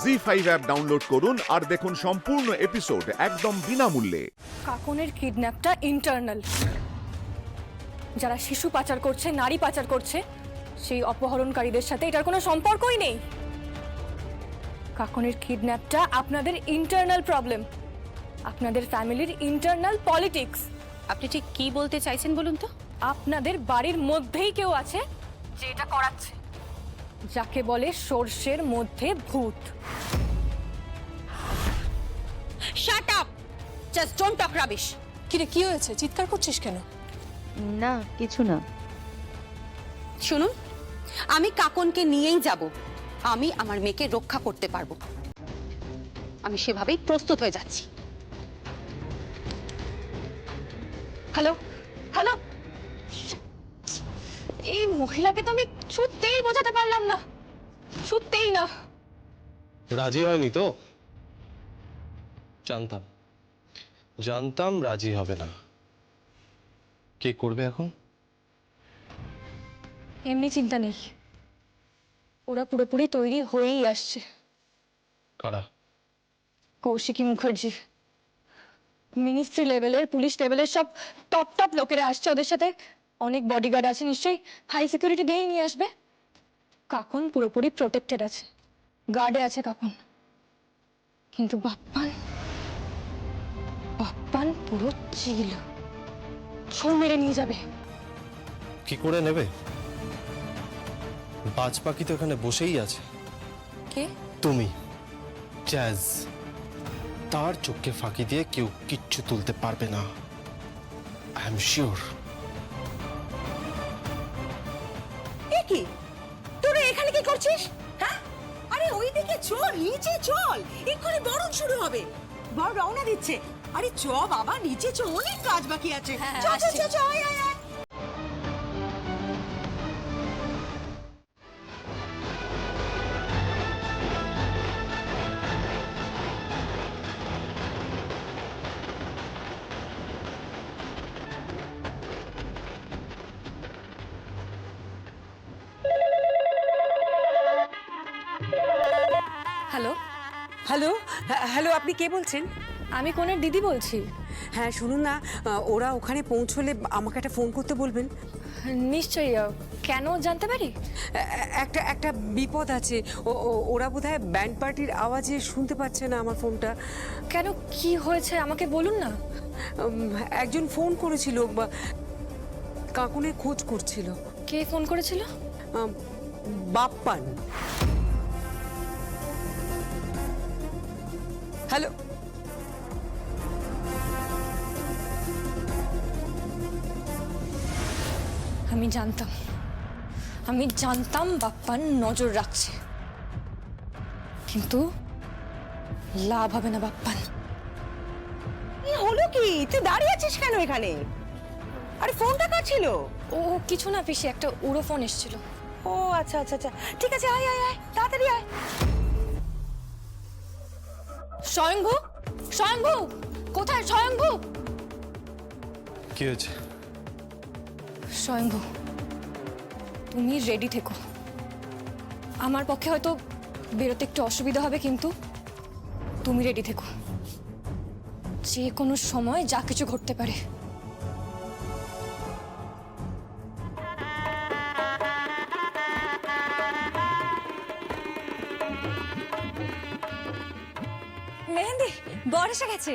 ZEE5 app download করুন আর দেখুন সম্পূর্ণ এপিসোড একদম বিনামূল্যে। কাকনের কিডন্যাপটা ইন্টারনাল। যারা শিশু পাচার করছে, নারী পাচার করছে, সেই অপহরণকারীদের সাথে এটার কোনো সম্পর্কই নেই। কাকনের কিডন্যাপটা আপনাদের ইন্টারনাল প্রবলেম, আপনাদের ফ্যামিলির ইন্টারনাল পলিটিক্স। আপনি ঠিক কি বলতে চাইছেন বলুন তো? আপনাদের বাড়ির মধ্যেই কেউ আছে যে এটা করাচ্ছে, যাকে বলে সর্ষের মধ্যে ভূত। Shut up, just don't talk rubbish. কিরে, কি হয়েছে? চিৎকার করছিস কেন? না কিছু না। শুনুন, আমি কাকনকে নিয়েই যাব। আমি আমার মেয়েকে রক্ষা করতে পারবো, আমি সেভাবেই প্রস্তুত হয়ে যাচ্ছি। হ্যালো হ্যালো, এই মহিলাকে তো আমি সত্যিই বোঝাতে পারলাম না, সত্যিই না। রাজি হয়নি তো? জানতাম জানতাম রাজি হবে না। কে করবে এখন? এমনি চিন্তা নেই, ওরা পুরোপুরি তৈরি হয়েই আসছে। কারা? কৌশিকী মুখার্জি, মিনিস্ট্রি লেভেলের, পুলিশ লেভেলের সব টপ টপ লোকেরা আসছে। ওদের সাথে অনেক বডিগার্ড আছে, নিশ্চয়ই হাই সিকিউরিটি দিয়েই নিয়ে আসবে। কাকন পুরোপুরি প্রোটেক্টেড আছে, গার্ডে আছে কাকন। কিন্তু বাপ্পান, বাপ্পান পুরো চিল, ছৌ মেরে নিয়ে যাবে। কি করে নেবে? বাজ পাখি তো এখানে বসেই আছে। কে? তুমি, জ্যাজ। তার চোখকে ফাঁকি দিয়ে কেউ কিচ্ছু তুলতে পারবে না, আই এম শিওর। কি তোরা এখানে কি করছিস? হ্যাঁ, আরে ওইদিকে চল, নিচে চল, এক্ষুনি বরণ শুরু হবে। বর রওনা দিচ্ছে। আরে চ বাবা, নিচে চ, অনেক কাজ বাকি আছে। চ চ চ চ, আয় আয় আয়। হ্যালো হ্যালো, হ্যালো, আপনি কে বলছেন? আমি কোনের দিদি বলছি। হ্যাঁ শুনুন না, ওরা ওখানে পৌঁছলে আমাকে একটা ফোন করতে বলবেন। নিশ্চয়ই, কেন জানতে পারি? একটা একটা বিপদ আছে। ওরা বোধহয় ব্যান্ড পার্টির আওয়াজে শুনতে পাচ্ছে না আমার ফোনটা। কেন, কি হয়েছে আমাকে বলুন না। একজন ফোন করেছিল, কাকুনের খোঁজ করছিল। কে ফোন করেছিল? বাপ্পান। হ্যালো, আমি জানতাম বাপ্পান নজর রাখছে, কিন্তু লাভ হবে না বাপ্পান। হলো কি? তুই দাঁড়িয়ে আছিস কেন এখানে? আরে ফোনটা কার ছিল? ও কিছু না পিসি, একটা উড়ো ফোন এসেছিল। ও আচ্ছা আচ্ছা আচ্ছা, ঠিক আছে, আয় আয় আয়, তাড়াতাড়ি আয়। স্বয়ংভু, স্বয়ংভু, কোথায় স্বয়ংভু? কি হয়েছে? স্বয়ংভু, তুমি রেডি থেকো। আমার পক্ষে হয়তো বেরোতে একটু অসুবিধা হবে, কিন্তু তুমি রেডি থেকো। যে কোনো সময় যা কিছু ঘটতে পারে। মেহেন্দি, বর এসে গেছে।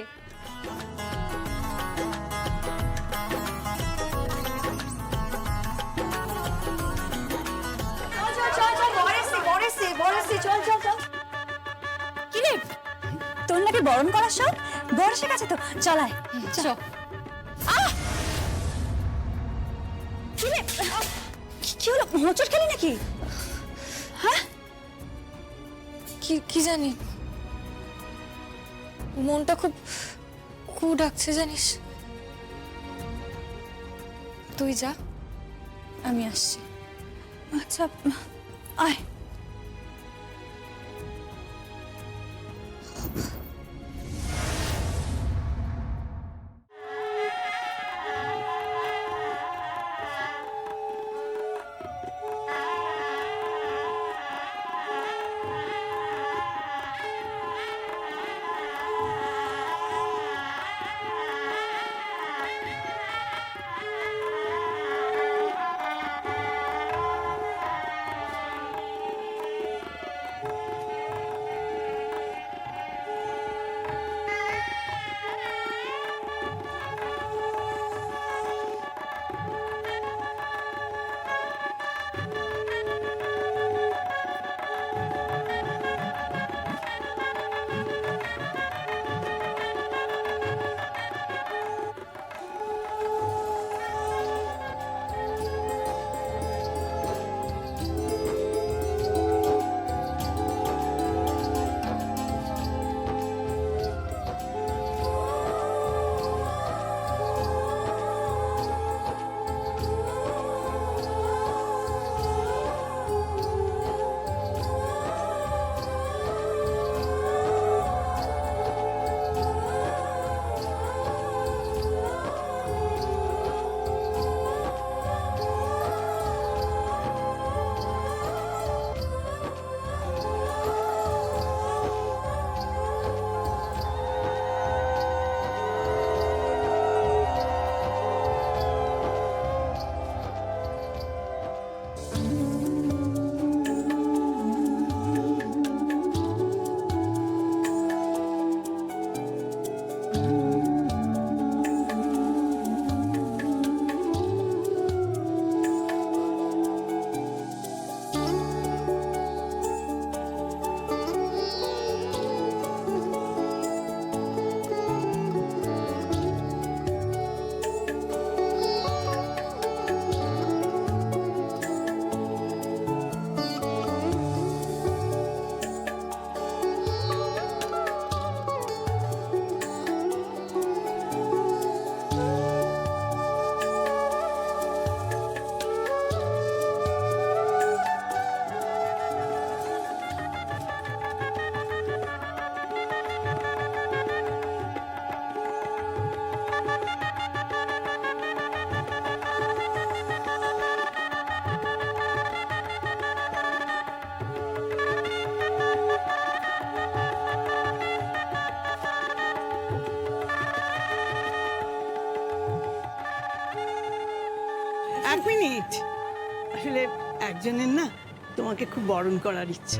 কিরে, তোর নাকি বরণ করার সব? বর এসে গেছে তো, চলায়। চল। কিরে, কি হলো? মোচড় খেলি নাকি? হ্যাঁ, কি জানি, মনটা খুব কু ডাকছে জানিস। তুই যা, আমি আসছি। আচ্ছা আয়। মিনিট, আসলে একজনের না তোমাকে খুব বরণ করার ইচ্ছে।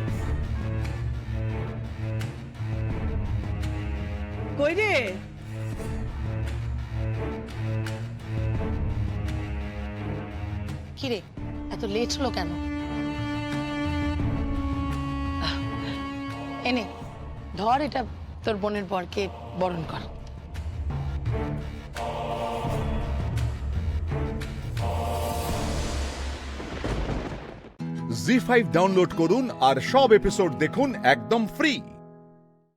কই রে? কিরে এত লেট হলো কেন? এনে ধর, এটা তোর বোনের বরকে বরণ কর। জি5 ডাউনলোড করুন আর সব এপিসোড দেখুন একদম ফ্রি।